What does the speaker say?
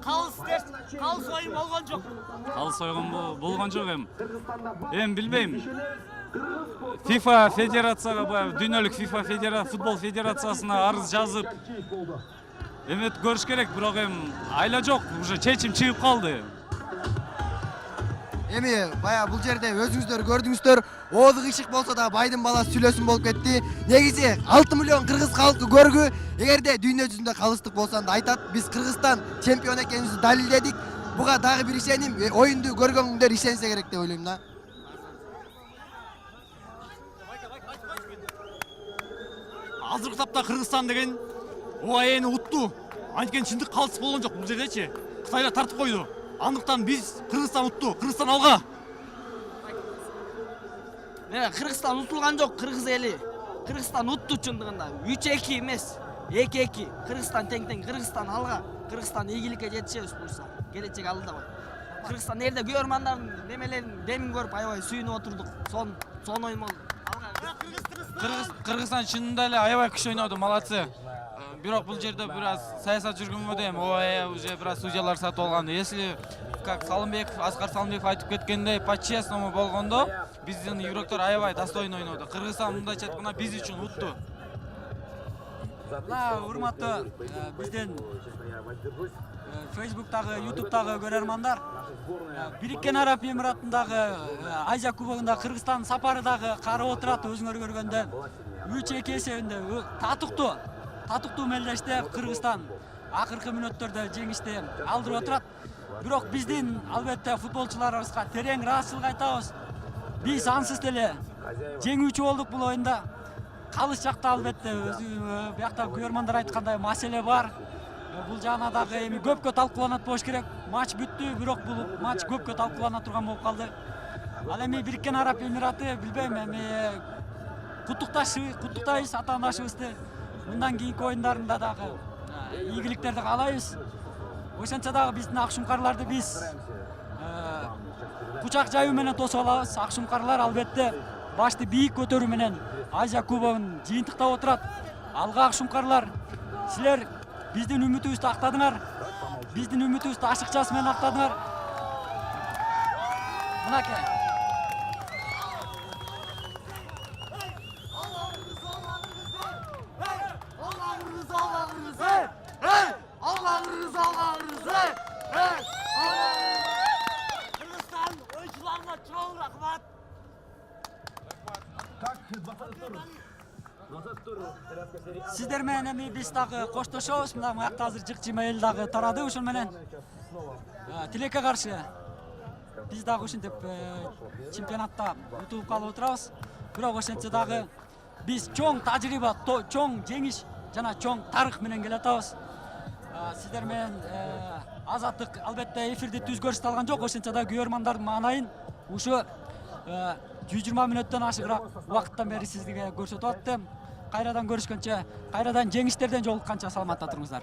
Калыс ойын болгон жок. Калыс ойын болгон жок эми. Эми билбейм. FIFA федерацияга баягы дүйнөлүк FIFA футбол федерациясына арыз жазып эметип көрүш керек, бирок эми айла жок, уже чечим чыгып калды. Эми баягы бул жерде өзүңүздөр көрдүңүздөр, ооду кышык болсо да байдын баласы сүйлөсүн болуп кетти. Негизи 6 миллион кыргыз калкы көргү, эгерде дүйнө жүзүндө калыстык болсо анда айтат, биз Кыргызстан чемпион экенибизди далилдедик. Буга дагы бир ишеним, оюнду көргөнгүндөр ишенсе керек деп ойлойм да. Азыркы тапта Кыргызстан деген ОАЭни утту. Анткени чындык калыс болгон жок бул жердечи. Кытайлар тартып койду. Андыктан биз Кыргызстан утту. Кыргызстан алга. Кыргызстан утулган жок, кыргыз эли. Кыргызстан утту чындыгында. 3-2 эмес, 2-2. Кыргызстан тең-тең, Кыргызстан алга. Кыргызстан ийгиликке жетишебиз буюрса. Келечек алда бар. Кыргызстан элде көрөрмандардын немелерин демин көрүп аябай сүйүнүп отурдук. Сон оймол. Кыргызстан чынында эле аябай күч ойноду, молодцы. Бирок бул жерде бир аз саясат жүргөнгө дейм, ОАЭ уже бир аз судьялар сатып алган. Если как Салымбеков, Аскар Салымбеков айтып кеткендей, по-честному болгондо, биздин игроктор аябай достойно ойноду. Кыргызстан мындайча айтканда биз үчүн утту. Урматтуу биздин Facebook'тагы, YouTube'тагы көрөрмандар, Бириккен Араб Эмиратындагы Азия кубогунда Кыргызстан сапары дагы карап отурат, өзүңөр көргөндө 3-2 эсебинде татыктуу мелдеште Кыргызстан акыркы мүнөттөрдө жеңишти алдырып отурат. Бирок биздин албетте футболчуларыбызга терең ыраазычылык айтабыз. Биз ансыз деле жеңүүчү болдук бул оюнда. Калыс жакта албетте өзү биякта көрөрмандар айткандай маселе бар. Бул жана дагы эми көпкө талкууланат болуш керек. Матч бүттү, бирок бул матч көпкө талкуулана турган болуп калды. Ал эми Бириккен Араб Эмираты билбейм, эми куттуктайбыз атаандашыбызды. Мындан кийинки оюндарында дагы ийгиликтерди каалайбыз. Ошентсе дагы биздин акшумкарларды биз кучак жайуу менен тосуп алабыз. Акшумкарлар албетте башты бийик көтөрүү менен Азия кубогун жыйынтыктап отурат. Алга акшумкарлар, силер биздин үмүтүбүздү актадыңар. Биздин үмүтүбүздү ашыкчасы менен актадыңар. Мынакей. Кыргызстан oyuncularına çok rahmat. Сиздер менен эми биз дагы коштошобуз. Мына буякта азыр жык-жыма эл дагы тарады ошол менен. Тилекке каршы биз дагы ушинтип чемпионатта утуп калып отурабыз. Бирок ошентсе дагы биз чоң тажрыйба, чоң жеңиш жана чоң тарых менен келатабыз. Сиздер менен Азаттык албетте эфирди түз көрсөтө алган жок, ошентсе дагы көрөрмандардын маанайын ушу 120 мүнөттөн ашыгыраак убакыттан бери сизге көрсөтүп аттым. Кайрадан көрүшкөнчө, кайрадан жеңиштерден жолукканча саламатта туруңуздар.